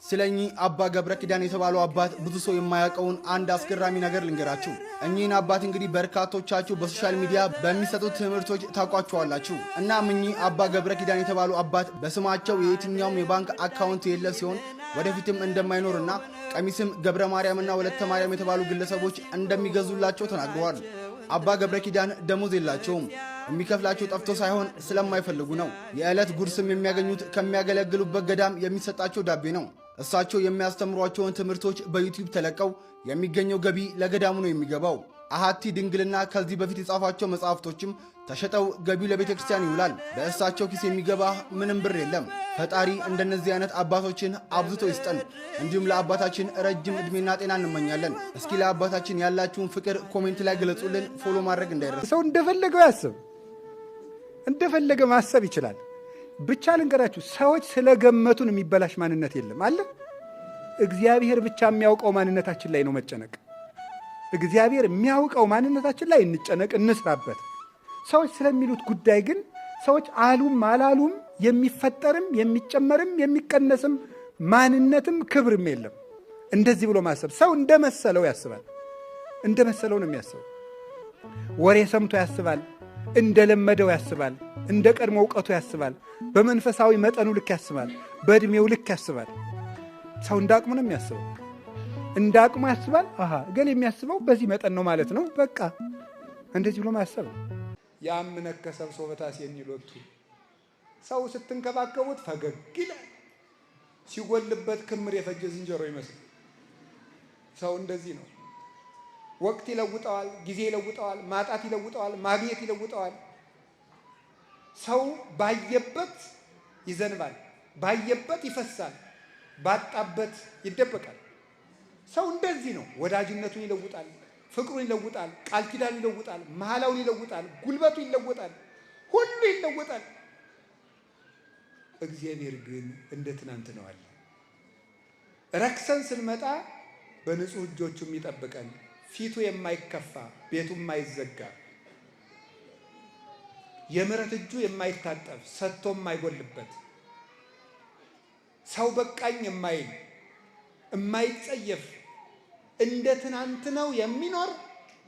ስለኚህ አባ ገብረ ኪዳን የተባሉ አባት ብዙ ሰው የማያውቀውን አንድ አስገራሚ ነገር ልንገራችሁ። እኚህን አባት እንግዲህ በርካቶቻችሁ በሶሻል ሚዲያ በሚሰጡት ትምህርቶች ታውቋቸዋላችሁ። እናም እኚህ አባ ገብረ ኪዳን የተባሉ አባት በስማቸው የየትኛውም የባንክ አካውንት የለ ሲሆን ወደፊትም እንደማይኖርና ቀሚስም ገብረ ማርያምና ወለተ ማርያም የተባሉ ግለሰቦች እንደሚገዙላቸው ተናግረዋል። አባ ገብረ ኪዳን ደሞዝ የላቸውም። የሚከፍላቸው ጠፍቶ ሳይሆን ስለማይፈልጉ ነው። የዕለት ጉርስም የሚያገኙት ከሚያገለግሉበት ገዳም የሚሰጣቸው ዳቤ ነው። እሳቸው የሚያስተምሯቸውን ትምህርቶች በዩቲዩብ ተለቀው የሚገኘው ገቢ ለገዳሙ ነው የሚገባው። አሃቲ ድንግልና ከዚህ በፊት የጻፏቸው መጽሐፍቶችም ተሸጠው ገቢው ለቤተ ክርስቲያን ይውላል። በእሳቸው ኪስ የሚገባ ምንም ብር የለም። ፈጣሪ እንደነዚህ አይነት አባቶችን አብዝቶ ይስጠን። እንዲሁም ለአባታችን ረጅም ዕድሜና ጤና እንመኛለን። እስኪ ለአባታችን ያላችሁን ፍቅር ኮሜንት ላይ ገለጹልን። ፎሎ ማድረግ እንዳይረሳ። ሰው እንደፈለገው ያስብ፣ እንደፈለገ ማሰብ ይችላል። ብቻ ልንገራችሁ፣ ሰዎች ስለገመቱን የሚበላሽ ማንነት የለም አለ። እግዚአብሔር ብቻ የሚያውቀው ማንነታችን ላይ ነው መጨነቅ። እግዚአብሔር የሚያውቀው ማንነታችን ላይ እንጨነቅ፣ እንስራበት። ሰዎች ስለሚሉት ጉዳይ ግን ሰዎች አሉም አላሉም የሚፈጠርም የሚጨመርም የሚቀነስም ማንነትም ክብርም የለም። እንደዚህ ብሎ ማሰብ፣ ሰው እንደመሰለው ያስባል። እንደመሰለው ነው የሚያስበው። ወሬ ሰምቶ ያስባል፣ እንደለመደው ያስባል፣ እንደ ቀድሞ እውቀቱ ያስባል፣ በመንፈሳዊ መጠኑ ልክ ያስባል፣ በዕድሜው ልክ ያስባል። ሰው እንዳቅሙ ነው የሚያስበው። እንዳቅሙ ያስባል። እገሌ የሚያስበው በዚህ መጠን ነው ማለት ነው። በቃ እንደዚህ ብሎ ማሰብ። ያምነከ ሰብሶ በታሴኒ ሎቱ፣ ሰው ስትንከባከቡት ፈገግ ይላል፣ ሲጎልበት ክምር የፈጀ ዝንጀሮ ይመስላል። ሰው እንደዚህ ነው። ወቅት ይለውጠዋል፣ ጊዜ ይለውጠዋል፣ ማጣት ይለውጠዋል፣ ማግኘት ይለውጠዋል። ሰው ባየበት ይዘንባል፣ ባየበት ይፈሳል፣ ባጣበት ይደበቃል። ሰው እንደዚህ ነው። ወዳጅነቱን ይለውጣል፣ ፍቅሩን ይለውጣል፣ ቃል ኪዳን ይለውጣል፣ መሐላውን ይለውጣል፣ ጉልበቱ ይለውጣል፣ ሁሉ ይለውጣል። እግዚአብሔር ግን እንደ ትናንት ነው አለ። ረክሰን ስንመጣ በንጹህ እጆቹ የሚጠብቀን፣ ፊቱ የማይከፋ ቤቱ የማይዘጋ፣ የምሕረት እጁ የማይታጠፍ ሰጥቶ የማይጎልበት፣ ሰው በቃኝ የማይል የማይጸየፍ፣ እንደ ትናንት ነው የሚኖር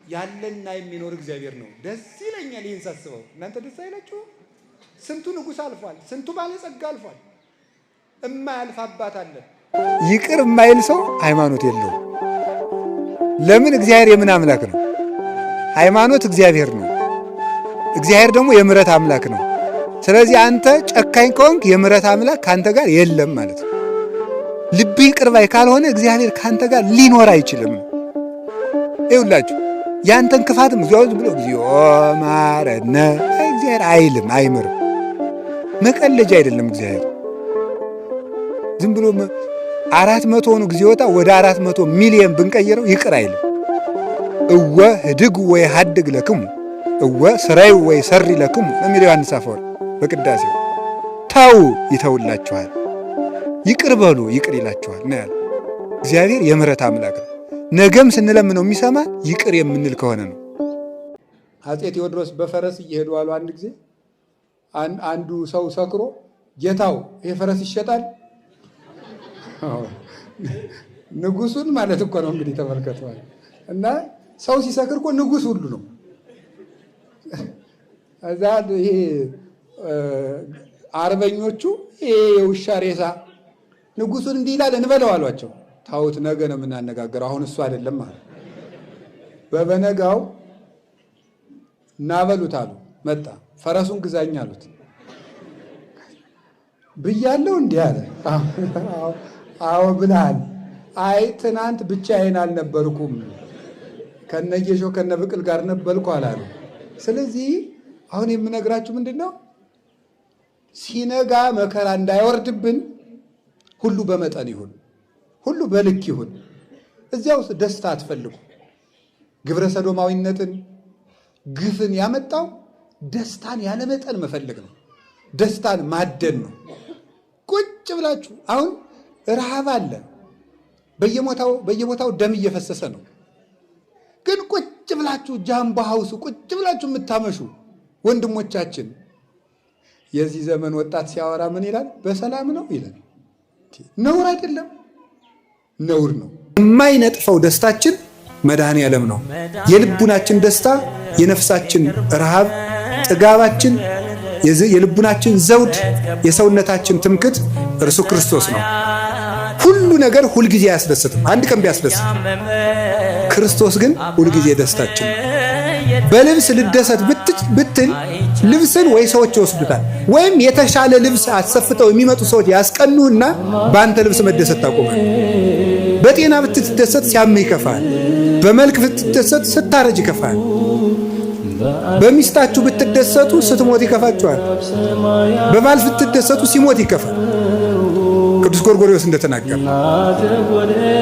ያለና የሚኖር እግዚአብሔር ነው። ደስ ይለኛል ይህን ሳስበው። እናንተ ደስ አይላችሁ? ስንቱ ንጉሥ አልፏል፣ ስንቱ ባለጸጋ አልፏል። እማያልፍ አባት አለ። ይቅር የማይል ሰው ሃይማኖት የለውም። ለምን? እግዚአብሔር የምን አምላክ ነው? ሃይማኖት እግዚአብሔር ነው። እግዚአብሔር ደግሞ የምሕረት አምላክ ነው። ስለዚህ አንተ ጨካኝ ከሆንክ የምሕረት አምላክ ካንተ ጋር የለም ማለት ነው። ልብህ ይቅር ባይ ካልሆነ እግዚአብሔር ካንተ ጋር ሊኖር አይችልም። ይኸውላችሁ ያንተን ክፋትም እግዚአብሔር ዝም ብሎ እግዚኦ ማረነ እግዚአብሔር አይልም፣ አይምርም። መቀለጃ አይደለም እግዚአብሔር። ዝም ብሎ 400 ሆኑ ጊዜወታ ወደ 400 ሚሊዮን ብንቀይረው ይቅር አይልም። እወ ህድግ ወይ ሀድግ ለክሙ እወ ስራይ ወይ ሰሪ ለክሙ ለሚለው ዮሐንስ አፈወርቅ በቅዳሴው ተው ይተውላችኋል፣ ይቅር በሉ ይቅር ይላችኋል ነው ያለው። እግዚአብሔር የምሕረት አምላክ ነው። ነገም ስንለምነው የሚሰማ ይቅር የምንል ከሆነ ነው። አፄ ቴዎድሮስ በፈረስ እየሄዱ አሉ። አንድ ጊዜ አንዱ ሰው ሰክሮ ጌታው ይሄ ፈረስ ይሸጣል? ንጉሱን ማለት እኮ ነው እንግዲህ ተመልከተዋል። እና ሰው ሲሰክር እኮ ንጉስ ሁሉ ነው። እዛ ይሄ አርበኞቹ ይሄ የውሻ ሬሳ ንጉሱን እንዲህ ይላል እንበለው አሏቸው። ታውት ነገ ነው የምናነጋገረው፣ አሁን እሱ አይደለም ማለት። በበነጋው እናበሉት አሉ። መጣ። ፈረሱን ግዛኝ አሉት። ብያለሁ እንዲህ አለ። አዎ ብለሃል። አይ ትናንት ብቻዬን አልነበርኩም ከነጌሾ ከነብቅል ጋር ነበልኩ አላሉ። ስለዚህ አሁን የምነግራችሁ ምንድን ነው? ሲነጋ መከራ እንዳይወርድብን ሁሉ በመጠን ይሁን፣ ሁሉ በልክ ይሁን። እዚያ ውስጥ ደስታ አትፈልጉ። ግብረ ሰዶማዊነትን ግፍን ያመጣው ደስታን ያለ መጠን መፈለግ ነው። ደስታን ማደን ነው። ቁጭ ብላችሁ አሁን ረሃብ አለ፣ በየቦታው ደም እየፈሰሰ ነው። ግን ቁጭ ብላችሁ ጃምባ ሀውሱ ቁጭ ብላችሁ የምታመሹ ወንድሞቻችን፣ የዚህ ዘመን ወጣት ሲያወራ ምን ይላል? በሰላም ነው ይላል። ነውር አይደለም። ነውር ነው። የማይነጥፈው ደስታችን መድኃኔዓለም ነው። የልቡናችን ደስታ፣ የነፍሳችን ረሃብ፣ ጥጋባችን፣ የልቡናችን ዘውድ፣ የሰውነታችን ትምክት እርሱ ክርስቶስ ነው። ሁሉ ነገር ሁልጊዜ አያስደስትም። አንድ ቀን ቢያስደስት፣ ክርስቶስ ግን ሁልጊዜ ደስታችን ነው። በልብስ ልደሰት ብትል ልብስን ወይ ሰዎች ይወስዱታል፣ ወይም የተሻለ ልብስ አሰፍተው የሚመጡ ሰዎች ያስቀኑና በአንተ ልብስ መደሰት ታቆማል። በጤና ብትደሰት ሲያምህ ይከፋል። በመልክ ብትደሰት ስታረጅ ይከፋል። በሚስታችሁ ብትደሰቱ ስትሞት ይከፋችኋል። በባል ብትደሰቱ ሲሞት ይከፋል። ቅዱስ ጎርጎርዮስ እንደተናገረ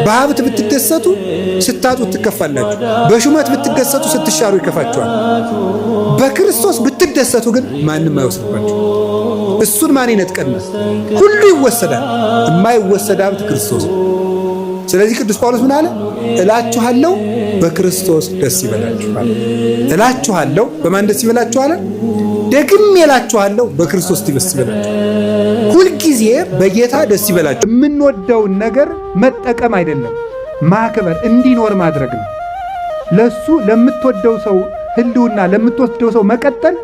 በሀብት ብትደሰቱ ስታጡት ትከፋላችሁ። በሹመት ብትደሰቱ ስትሻሩ ይከፋችኋል። በክርስቶስ ብትደሰቱ ግን ማንም አይወስድባችሁ። እሱን ማን ይነጥቀናል? ሁሉ ይወሰዳል። የማይወሰድ ሀብት ክርስቶስ። ስለዚህ ቅዱስ ጳውሎስ ምን አለ? እላችኋለሁ በክርስቶስ ደስ ይበላችሁ አለ። እላችኋለሁ በማን ደስ ይበላችሁ አለ? ደግሜ እላችኋለሁ በክርስቶስ ደስ ይበላችሁ። ሁልጊዜ በጌታ ደስ ይበላችሁ። የምንወደውን ነገር መጠቀም አይደለም ማክበር፣ እንዲኖር ማድረግ ነው። ለሱ ለምትወደው ሰው ህልውና፣ ለምትወስደው ሰው መቀጠል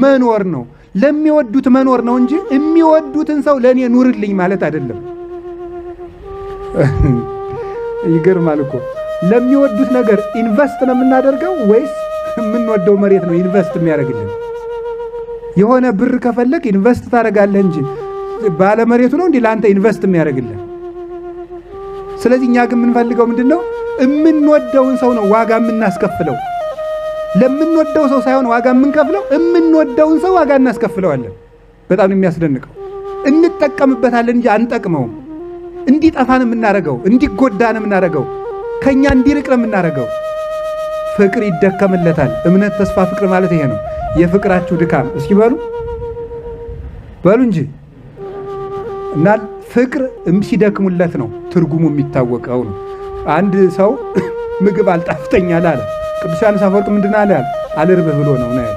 መኖር ነው። ለሚወዱት መኖር ነው እንጂ የሚወዱትን ሰው ለእኔ ኑርልኝ ማለት አይደለም። ይገርማል እኮ። ለሚወዱት ነገር ኢንቨስት ነው የምናደርገው ወይስ የምንወደው መሬት ነው ኢንቨስት የሚያደርግልን? የሆነ ብር ከፈለግ ኢንቨስት ታደርጋለህ እንጂ ባለመሬቱ ነው እንዴ ለአንተ ኢንቨስት የሚያደርግልን? ስለዚህ እኛ ግን የምንፈልገው ምንድን ነው? የምንወደውን ሰው ነው ዋጋ የምናስከፍለው። ለምንወደው ሰው ሳይሆን ዋጋ የምንከፍለው፣ የምንወደውን ሰው ዋጋ እናስከፍለዋለን። በጣም ነው የሚያስደንቀው። እንጠቀምበታለን እንጂ አንጠቅመውም። እንዲጠፋን የምናረገው፣ እንዲጎዳን የምናረገው፣ ከኛ እንዲርቅ ነው የምናረገው። ፍቅር ይደከምለታል። እምነት፣ ተስፋ፣ ፍቅር ማለት ይሄ ነው። የፍቅራችሁ ድካም እስኪ በሉ እንጂ እና ፍቅር ሲደክሙለት ነው ትርጉሙ የሚታወቀው ነው። አንድ ሰው ምግብ አልጣፍጠኛል አለ። ቅዱስ ዮሐንስ አፈወርቅ ምንድን አለ? አልርብህ ብሎ ነው ነው።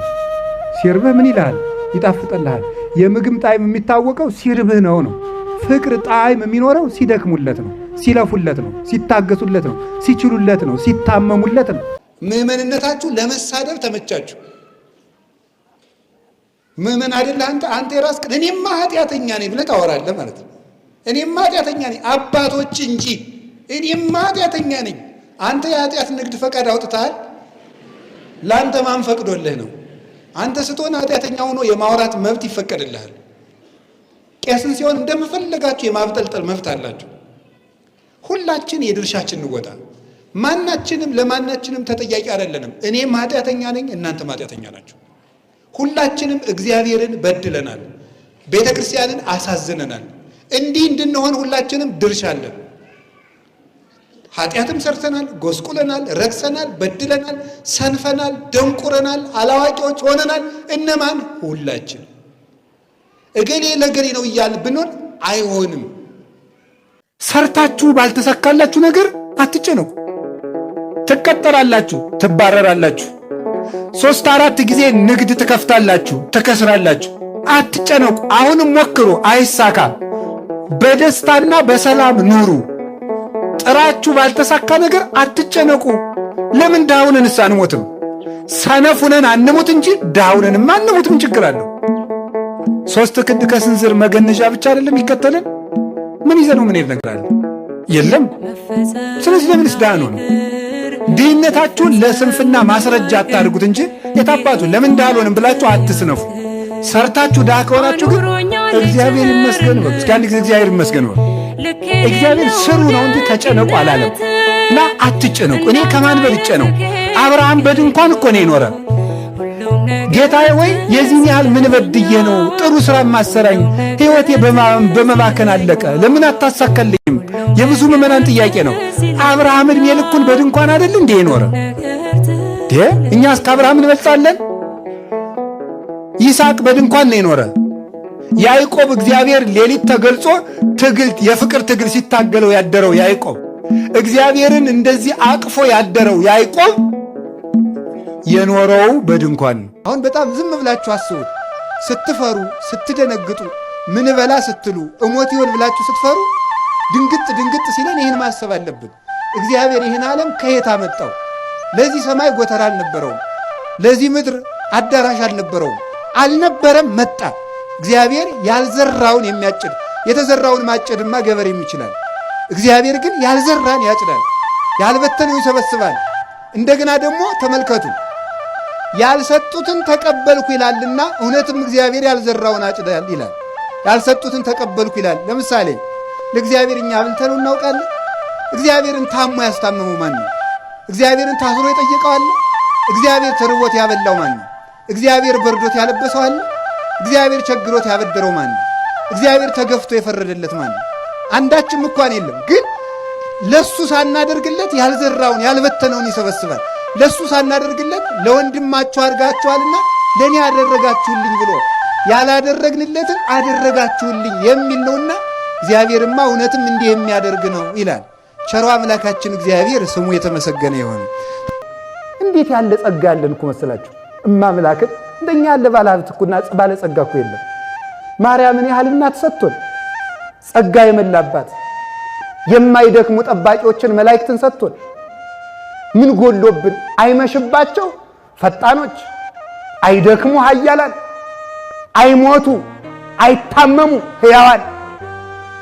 ሲርብህ ምን ይልሃል? ይጣፍጥልሃል። የምግብ ጣዕም የሚታወቀው ሲርብህ ነው ነው። ፍቅር ጣዕም የሚኖረው ሲደክሙለት ነው፣ ሲለፉለት ነው፣ ሲታገሱለት ነው፣ ሲችሉለት ነው፣ ሲታመሙለት ነው። ምዕመንነታችሁ ለመሳደብ ተመቻችሁ። ምዕመን አይደለ አንተ የራስህ እኔማ ኃጢአተኛ ነኝ ብለህ ታወራለህ ማለት ነው። እኔማ ኃጢአተኛ ነኝ አባቶች እንጂ እኔማ ኃጢአተኛ ነኝ። አንተ የኃጢአት ንግድ ፈቃድ አውጥተሃል። ለአንተ ማን ፈቅዶልህ ነው? አንተ ስትሆን ኃጢአተኛ ሆኖ የማውራት መብት ይፈቀድልሃል። ቄስን ሲሆን እንደምፈልጋችሁ የማብጠልጠል መብት አላችሁ። ሁላችን የድርሻችን እንወጣ። ማናችንም ለማናችንም ተጠያቂ አይደለንም። እኔም ኃጢአተኛ ነኝ፣ እናንተም ኃጢአተኛ ናችሁ። ሁላችንም እግዚአብሔርን በድለናል፣ ቤተ ክርስቲያንን አሳዝነናል። እንዲህ እንድንሆን ሁላችንም ድርሻ አለን። ኃጢአትም ሰርተናል፣ ጎስቁለናል፣ ረክሰናል፣ በድለናል፣ ሰንፈናል፣ ደንቁረናል፣ አላዋቂዎች ሆነናል። እነማን? ሁላችን። እገሌ ለገሌ ነው እያልን ብንሆን አይሆንም። ሰርታችሁ ባልተሳካላችሁ ነገር አትጨነቁ። ትቀጠራላችሁ፣ ትባረራላችሁ። 3-4 ጊዜ ንግድ ትከፍታላችሁ፣ ትከስራላችሁ። አትጨነቁ። አሁንም ሞክሩ፣ አይሳካ። በደስታና በሰላም ኑሩ። ጥራችሁ ባልተሳካ ነገር አትጨነቁ። ለምን ዳውነንስ አንሞትም? ሰነፉነን አንሙት እንጂ ዳውነንማ አንሙት። ምን ችግር አለው? 3 ክንድ ከስንዝር መገነዣ ብቻ አይደለም ይከተለን? ምን ይዘነው ምን ነገር አለ? የለም። ስለዚህ ለምንስ ዳኑ ነው? ድህነታችሁን ለስንፍና ማስረጃ አታድርጉት እንጂ የታባቱ ለምን ዳልሆንም ብላችሁ አትስነፉ። ሰርታችሁ ዳ ከሆናችሁ ግን እግዚአብሔር ይመስገን ነው። እስኪ አንድ ጊዜ እግዚአብሔር ይመስገን ነው። እግዚአብሔር ስሩ ነው እንጂ ተጨነቁ አላለም። እና አትጨነቁ። እኔ ከማን በልጬ ነው? አብርሃም በድንኳን እኮ ነው የኖረ። ጌታዬ ወይ የዚህን ያህል ምን በድዬ ነው ጥሩ ሥራ ማሰራኝ? ሕይወቴ በመባከን አለቀ፣ ለምን አታሳካልኝም? የብዙ ምዕመናን ጥያቄ ነው። አብርሃም ዕድሜ ልኩን በድንኳን አይደል እንዴ የኖረ? እኛስ ከአብርሃም እንበልጣለን? ይስሐቅ በድንኳን ነው የኖረ። ያዕቆብ እግዚአብሔር ሌሊት ተገልጾ ትግል የፍቅር ትግል ሲታገለው ያደረው ያዕቆብ፣ እግዚአብሔርን እንደዚህ አቅፎ ያደረው ያዕቆብ የኖረው በድንኳን። አሁን በጣም ዝም ብላችሁ አስቡት። ስትፈሩ፣ ስትደነግጡ፣ ምን በላ ስትሉ፣ እሞት ይሆን ብላችሁ ስትፈሩ ድንግጥ ሲለን ይህን ማሰብ አለብን። እግዚአብሔር ይህን ዓለም ከየት አመጣው? ለዚህ ሰማይ ጎተራ አልነበረውም። ለዚህ ምድር አዳራሽ አልነበረውም። አልነበረም፣ መጣ። እግዚአብሔር ያልዘራውን የሚያጭድ የተዘራውን ማጨድማ ገበሬም ይችላል። እግዚአብሔር ግን ያልዘራን ያጭዳል፣ ያልበተነው ይሰበስባል። እንደገና ደግሞ ተመልከቱ፣ ያልሰጡትን ተቀበልኩ ይላልና እውነትም እግዚአብሔር ያልዘራውን አጭዳል ይላል። ያልሰጡትን ተቀበልኩ ይላል። ለምሳሌ ለእግዚአብሔር እኛ አብልተነው እናውቃለን? እግዚአብሔርን ታሞ ያስታመመው ማን ነው? እግዚአብሔርን ታስሮ የጠየቀው አለ? እግዚአብሔር ተርቦት ያበላው ማን ነው? እግዚአብሔር በርዶት ያለበሰው አለ? እግዚአብሔር ቸግሮት ያበደረው ማን ነው? እግዚአብሔር ተገፍቶ የፈረደለት ማን ነው? አንዳችም እንኳን የለም። ግን ለሱ ሳናደርግለት ያልዘራውን ያልበተነውን ይሰበስባል። ለሱ ሳናደርግለት ለወንድማችሁ አድርጋችኋልና ለእኔ አደረጋችሁልኝ ብሎ ያላደረግንለትን አደረጋችሁልኝ የሚል ነውና እግዚአብሔርማ እውነትም እንዲህ የሚያደርግ ነው ይላል። ቸሮ አምላካችን እግዚአብሔር ስሙ የተመሰገነ ይሁን። እንዴት ያለ ጸጋ ያለን እኮ መሰላችሁ! እማምላክን እንደኛ ያለ ባለሀብት እኮና ባለ ጸጋ እኮ የለም። ማርያምን ያህል እናት ሰጥቶን ጸጋ የመላባት የማይደክሙ ጠባቂዎችን መላእክትን ሰጥቶን ምን ጎሎብን? አይመሽባቸው ፈጣኖች፣ አይደክሙ ኃያላን፣ አይሞቱ አይታመሙ ሕያዋን፣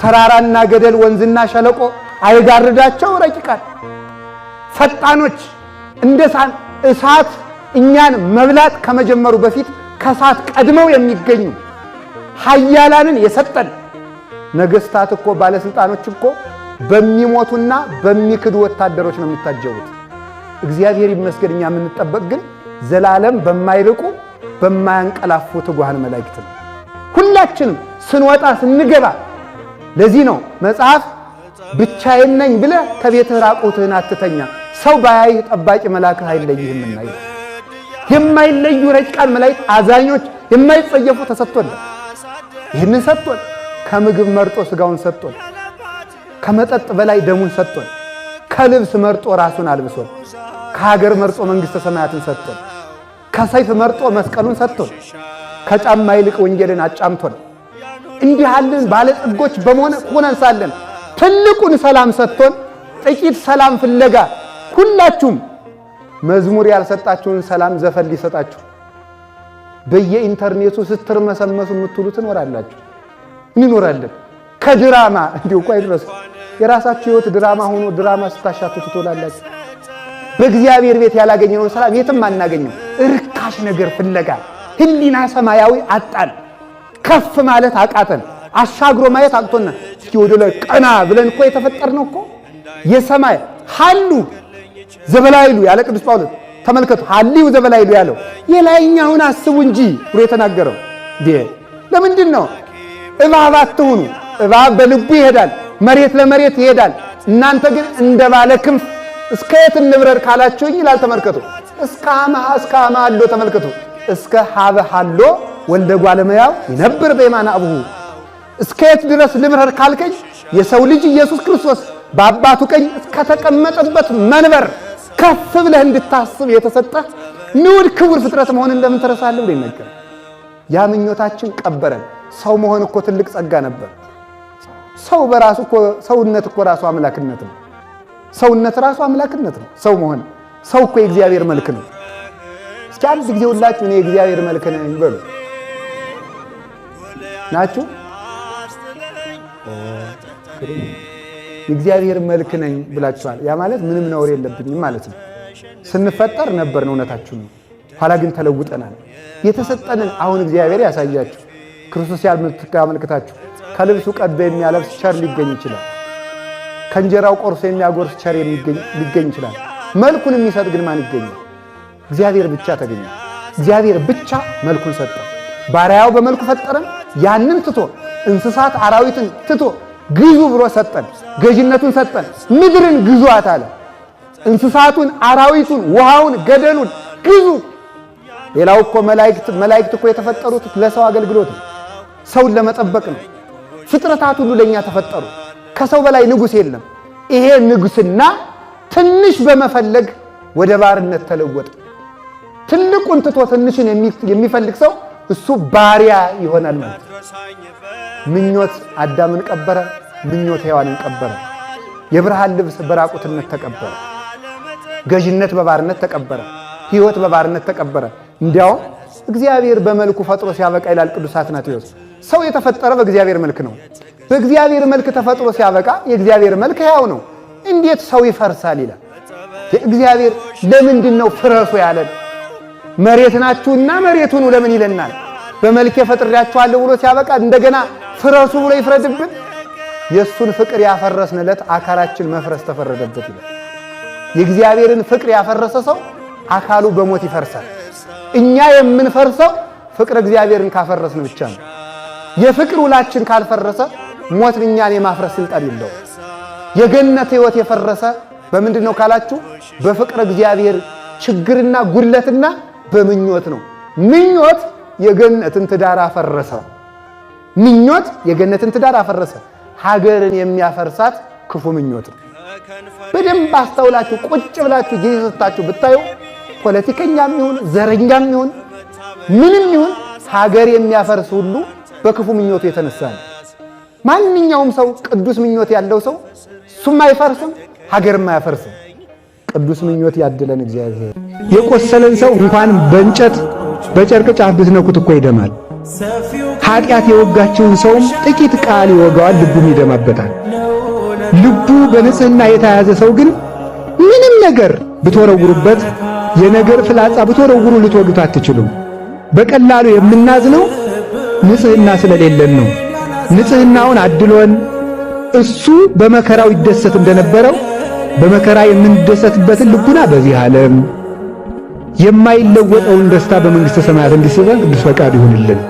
ተራራና ገደል ወንዝና ሸለቆ አይጋርዳቸው ረቂቃን፣ ፈጣኖች እንደ እሳት እኛን መብላት ከመጀመሩ በፊት ከእሳት ቀድመው የሚገኙ ኃያላንን የሰጠን። ነገሥታት እኮ ባለሥልጣኖች እኮ በሚሞቱና በሚክዱ ወታደሮች ነው የሚታጀቡት። እግዚአብሔር ይመስገን እኛ የምንጠበቅ ግን ዘላለም በማይርቁ በማያንቀላፉ ትጉሃን መላእክት ነው። ሁላችንም ስንወጣ ስንገባ። ለዚህ ነው መጽሐፍ ብቻዬን ነኝ ብለህ ከቤትህ ራቁትህን አትተኛ፣ ሰው ባያይህ ጠባቂ መልአክህ አይለይህምና። የማይለዩ ረቂቃን መላእክት አዛኞች የማይጸየፉ ተሰጥቶን፣ ይህንን ሰጥቶን፣ ከምግብ መርጦ ሥጋውን ሰጥቶን፣ ከመጠጥ በላይ ደሙን ሰጥቶን፣ ከልብስ መርጦ ራሱን አልብሶን፣ ከሀገር መርጦ መንግሥተ ሰማያትን ሰጥቶን፣ ከሰይፍ መርጦ መስቀሉን ሰጥቶን፣ ከጫማ ይልቅ ወንጌልን አጫምቶን፣ እንዲህ ያለን ባለጸጎች በመሆን ሆነን ሳለን ትልቁን ሰላም ሰጥቶን፣ ጥቂት ሰላም ፍለጋ ሁላችሁም መዝሙር ያልሰጣችሁን ሰላም ዘፈን ሊሰጣችሁ በየኢንተርኔቱ ስትርመሰመሱ የምትውሉ ትኖራላችሁ። እንኖራለን ከድራማ እንዲሁ እኮ አይድረስ የራሳችሁ ሕይወት ድራማ ሆኖ ድራማ ስታሻትቱ ትውላላችሁ። በእግዚአብሔር ቤት ያላገኘነው ሰላም የትም አናገኘው። ርካሽ ነገር ፍለጋ ሕሊና ሰማያዊ አጣን። ከፍ ማለት አቃተን። አሻግሮ ማየት አቅቶና እስኪ ወደ ላይ ቀና ብለን እኮ የተፈጠርነው እኮ የሰማይ ሀሉ ዘበላይሉ ያለ ቅዱስ ጳውሎስ ተመልከቱ። ሀሊው ዘበላይሉ ያለው የላይኛውን አስቡ እንጂ ብሎ የተናገረው ለምንድን ነው? እባብ አትሁኑ። እባብ በልቡ ይሄዳል፣ መሬት ለመሬት ይሄዳል። እናንተ ግን እንደ ባለ ክንፍ እስከ የት እንብረር ካላችሁኝ ይላል። ተመልከቱ። እስከ አማ አሎ ተመልከቱ። እስከ ሀበ ሀሎ ወልደ እጓለ እመሕያው ይነብር በየማነ አቡሁ። እስከ የት ድረስ ልብረር ካልከኝ የሰው ልጅ ኢየሱስ ክርስቶስ በአባቱ ቀኝ እስከተቀመጠበት መንበር ከፍ ብለህ እንድታስብ የተሰጠ ንዑድ ክቡር ፍጥረት መሆንን ለምን ተረሳለህ ብሎ ይነገር። ያ ምኞታችን ቀበረን። ሰው መሆን እኮ ትልቅ ጸጋ ነበር። ሰው በራሱ እኮ ሰውነት እኮ ራሱ አምላክነት ነው። ሰውነት ራሱ አምላክነት ነው። ሰው መሆን ሰው እኮ የእግዚአብሔር መልክ ነው። እስኪ አንድ ጊዜ ሁላችሁ እኔ የእግዚአብሔር መልክ ነኝ በሉ። ናችሁ? የእግዚአብሔር መልክ ነኝ ብላችኋል። ያ ማለት ምንም ነውር የለብኝም ማለት ነው። ስንፈጠር ነበርን፣ እውነታችሁ ነው። ኋላ ግን ተለውጠናል። የተሰጠንን አሁን እግዚአብሔር ያሳያችሁ። ክርስቶስ ያመልክታችሁ። ከልብሱ ቀዶ የሚያለብስ ቸር ሊገኝ ይችላል። ከእንጀራው ቆርሶ የሚያጎርስ ቸር ሊገኝ ይችላል። መልኩን የሚሰጥ ግን ማን ይገኛል? እግዚአብሔር ብቻ ተገኘ። እግዚአብሔር ብቻ መልኩን ሰጠ። ባሪያው በመልኩ ፈጠረን። ያንን ትቶ እንስሳት አራዊትን ትቶ ግዙ ብሎ ሰጠን። ገዥነቱን ሰጠን። ምድርን ግዙአት አለ። እንስሳቱን፣ አራዊቱን፣ ውሃውን፣ ገደሉን ግዙ። ሌላው እኮ መላእክት እኮ የተፈጠሩት ለሰው አገልግሎት ነው። ሰውን ለመጠበቅ ነው። ፍጥረታት ሁሉ ለኛ ተፈጠሩ። ከሰው በላይ ንጉሥ የለም። ይሄ ንጉሥና ትንሽ በመፈለግ ወደ ባርነት ተለወጠ። ትልቁን ትቶ ትንሽን የሚፈልግ ሰው እሱ ባሪያ ይሆናል ማለት። ምኞት አዳምን ቀበረ፣ ምኞት ሕያዋንን ቀበረ። የብርሃን ልብስ በራቁትነት ተቀበረ። ገዥነት በባርነት ተቀበረ። ሕይወት በባርነት ተቀበረ። እንዲያውም እግዚአብሔር በመልኩ ፈጥሮ ሲያበቃ ይላል ቅዱስ አትናቴዎስ፣ ሰው የተፈጠረ በእግዚአብሔር መልክ ነው። በእግዚአብሔር መልክ ተፈጥሮ ሲያበቃ የእግዚአብሔር መልክ ሕያው ነው። እንዴት ሰው ይፈርሳል ይላል። እግዚአብሔር ለምንድን ነው ፍረሱ ያለን? መሬት ናችሁና መሬቱን ለምን ይለናል? በመልክ ፈጥሬያችኋለሁ ብሎ ሲያበቃ እንደገና ፍረሱ ብሎ ይፍረድብን? የእሱን ፍቅር ያፈረስንለት አካላችን መፍረስ ተፈረደበት ይላል። የእግዚአብሔርን ፍቅር ያፈረሰ ሰው አካሉ በሞት ይፈርሳል። እኛ የምንፈርሰው ፍቅር እግዚአብሔርን ካፈረስን ብቻ ነው። የፍቅር ውላችን ካልፈረሰ ሞት እኛን የማፍረስ ስልጣን የለው። የገነት ሕይወት የፈረሰ በምንድን ነው ካላችሁ፣ በፍቅር እግዚአብሔር ችግርና ጉድለትና በምኞት ነው። ምኞት የገነትን ትዳር አፈረሰ። ምኞት የገነትን ትዳር አፈረሰ። ሀገርን የሚያፈርሳት ክፉ ምኞት ነው። በደንብ አስተውላችሁ ቁጭ ብላችሁ ጊዜ ሰጥታችሁ ብታዩ ፖለቲከኛም ይሁን ዘረኛም ይሁን ምንም ይሁን ሀገር የሚያፈርስ ሁሉ በክፉ ምኞቱ የተነሳ ነው። ማንኛውም ሰው ቅዱስ ምኞት ያለው ሰው እሱም አይፈርስም፣ ሀገርም አያፈርስም። ቅዱስ ምኞት ያድለን እግዚአብሔር። የቆሰለን ሰው እንኳን በእንጨት በጨርቅ ጫፍ ብትነኩት እኮ ይደማል። ኃጢአት የወጋችውን ሰውም ጥቂት ቃል ይወጋዋል፣ ልቡም ይደማበታል። ልቡ በንጽህና የተያዘ ሰው ግን ምንም ነገር ብትወረውሩበት፣ የነገር ፍላጻ ብትወረውሩ ልትወዱት አትችሉም። በቀላሉ የምናዝነው ንጽህና ስለሌለን ነው። ንጽህናውን አድሎን እሱ በመከራው ይደሰት እንደነበረው በመከራ የምንደሰትበትን ልቡና በዚህ ዓለም የማይለወጠውን ደስታ በመንግሥተ ሰማያት እንዲስበን ቅዱስ ፈቃድ ይሁንልን።